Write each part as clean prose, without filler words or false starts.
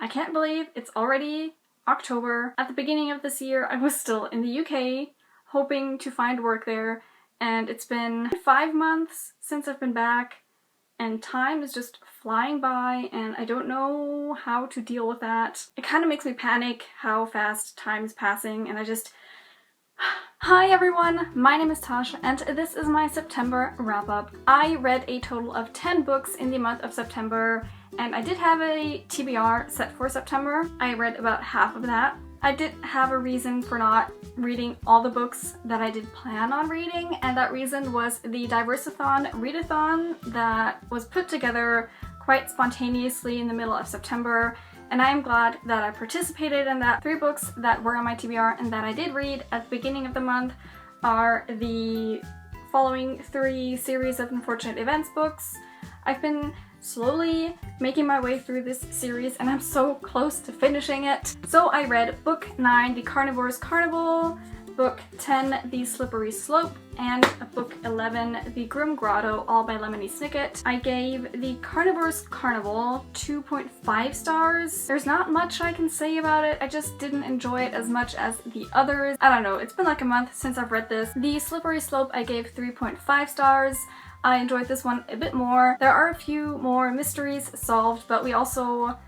I can't believe it's already October. At the beginning of this year, I was still in the UK, hoping to find work there, and it's been 5 months since I've been back, and time is just flying by, and I don't know how to deal with that. It kind of makes me panic how fast time is passing, and I just... Hi everyone, my name is Tasha, and this is my September wrap-up. I read a total of 10 books in the month of September, and I did have a TBR set for September. I read about half of that. I did have a reason for not reading all the books that I did plan on reading, and that reason was the Diversithon Readathon that was put together quite spontaneously in the middle of September, and I am glad that I participated in that. 3 books that were on my TBR and that I did read at the beginning of the month are the following 3 series of Unfortunate Events books. I've been slowly making my way through this series and I'm so close to finishing it. So I read book 9, The Carnivore's Carnival, book 10, The Slippery Slope, and book 11, The Grim Grotto, all by Lemony Snicket. I gave The Carnivore's Carnival 2.5 stars. There's not much I can say about it. I just didn't enjoy it as much as the others. I don't know, it's been like a month since I've read this. The Slippery Slope I gave 3.5 stars. I enjoyed this one a bit more. There are a few more mysteries solved, but we also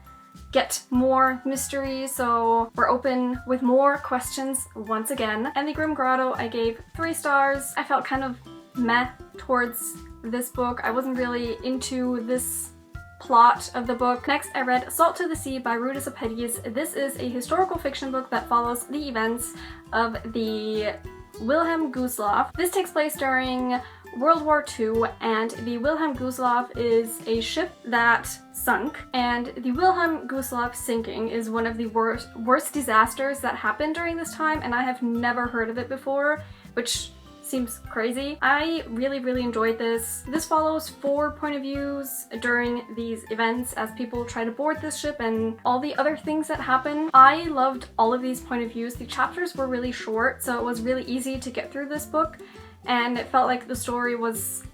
get more mysteries, so we're open with more questions once again. And The Grim Grotto I gave 3 stars. I felt kind of meh towards this book. I wasn't really into this plot of the book. Next, I read Salt to the Sea by Rudis Apetius. This is a historical fiction book that follows the events of the Wilhelm Gustloff. This takes place during World War II, and the Wilhelm Gustloff is a ship that sunk, and the Wilhelm Gustloff sinking is one of the worst disasters that happened during this time, and I have never heard of it before, which seems crazy. I really enjoyed this. This follows 4 point of views during these events as people try to board this ship and all the other things that happen. I loved all of these point of views. The chapters were really short, so it was really easy to get through this book, and it felt like the story was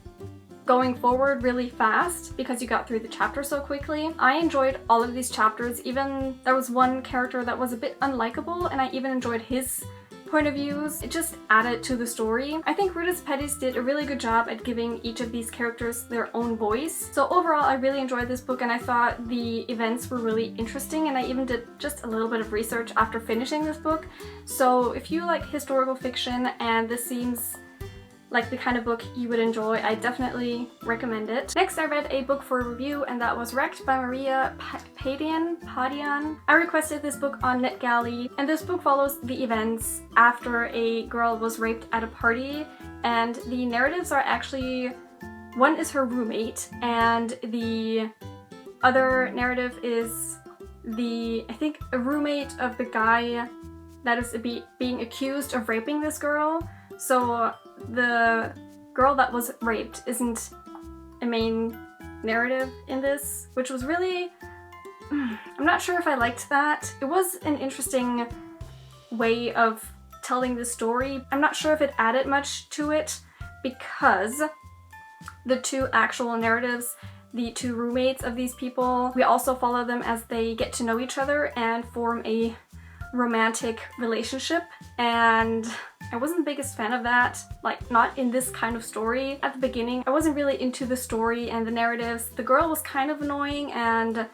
going forward really fast because you got through the chapter so quickly. I enjoyed all of these chapters. Even there was one character that was a bit unlikable, and I even enjoyed his point of views. It just added to the story. I think Rudis Apetius did a really good job at giving each of these characters their own voice. So overall, I really enjoyed this book, and I thought the events were really interesting, and I even did just a little bit of research after finishing this book. So if you like historical fiction and this seems like the kind of book you would enjoy, I definitely recommend it. Next, I read a book for review, and that was Wrecked by Maria Padian. I requested this book on NetGalley, and this book follows the events after a girl was raped at a party, and the narratives are actually, one is her roommate, and the other narrative is I think a roommate of the guy that is being accused of raping this girl. So the girl that was raped isn't a main narrative in this, which was really... I'm not sure if I liked that. It was an interesting way of telling the story. I'm not sure if it added much to it because the 2 actual narratives, the 2 roommates of these people, we also follow them as they get to know each other and form a romantic relationship, and I wasn't the biggest fan of that, like not in this kind of story. At the beginning, I wasn't really into the story and the narratives. The girl was kind of annoying and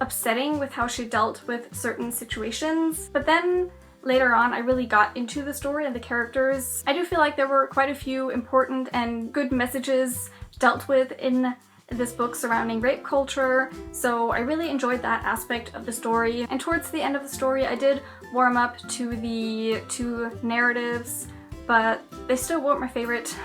upsetting with how she dealt with certain situations, but then later on I really got into the story and the characters. I do feel like there were quite a few important and good messages dealt with in this book surrounding rape culture, so I really enjoyed that aspect of the story. And towards the end of the story, I did warm up to the 2 narratives, but they still weren't my favorite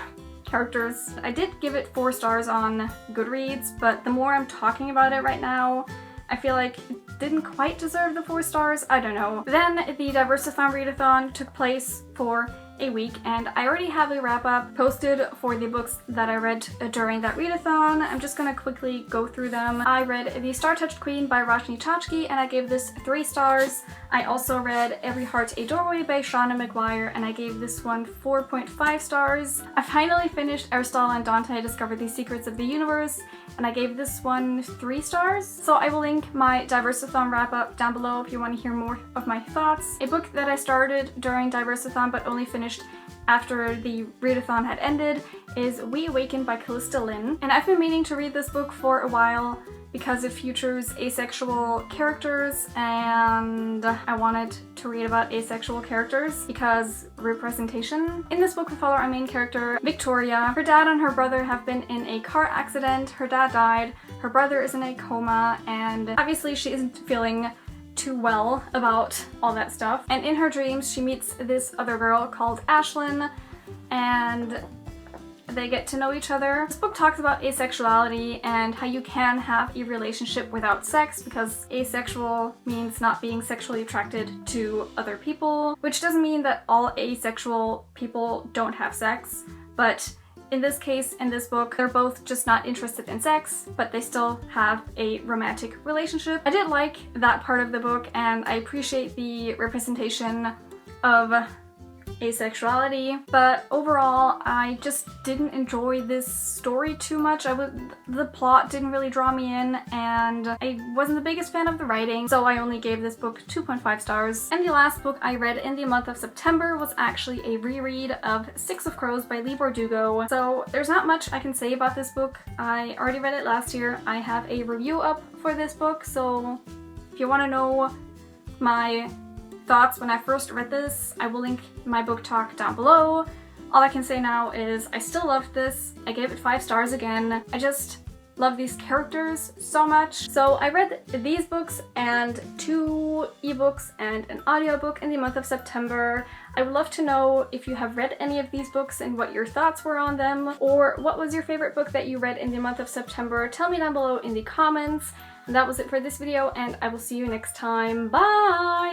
characters. I did give it 4 stars on Goodreads, but the more I'm talking about it right now, I feel like it didn't quite deserve the 4 stars. I don't know. Then the Diversithon Readathon took place for a week, and I already have a wrap-up posted for the books that I read during that readathon. I'm just gonna quickly go through them. I read The Star-Touched Queen by Roshni Chachki, and I gave this 3 stars. I also read Every Heart a Doorway by Shauna McGuire, and I gave this one 4.5 stars. I finally finished Aristotle and Dante Discover the Secrets of the Universe, and I gave this one 3 stars. So I will link my Diversathon wrap-up down below if you want to hear more of my thoughts. A book that I started during Diversathon but only finished after the readathon had ended is We Awaken by Callista Lynn, and I've been meaning to read this book for a while because it features asexual characters, and I wanted to read about asexual characters because representation. In this book we follow our main character, Victoria. Her dad and her brother have been in a car accident. Her dad died, her brother is in a coma, and obviously she isn't feeling too well about all that stuff. And in her dreams she meets this other girl called Ashlyn, and they get to know each other. This book talks about asexuality and how you can have a relationship without sex, because asexual means not being sexually attracted to other people, which doesn't mean that all asexual people don't have sex, but in this case, in this book, they're both just not interested in sex, but they still have a romantic relationship. I did like that part of the book, and I appreciate the representation of asexuality, but overall I just didn't enjoy this story too much. The plot didn't really draw me in, and I wasn't the biggest fan of the writing, so I only gave this book 2.5 stars. And the last book I read in the month of September was actually a reread of Six of Crows by Leigh Bardugo. So there's not much I can say about this book. I already read it last year. I have a review up for this book, so if you want to know my thoughts when I first read this, I will link my book talk down below. All I can say now is I still loved this. I gave it 5 stars again. I just love these characters so much. So I read these books and 2 ebooks and an audiobook in the month of September. I would love to know if you have read any of these books and what your thoughts were on them, or what was your favorite book that you read in the month of September. Tell me down below in the comments. And that was it for this video, and I will see you next time. Bye!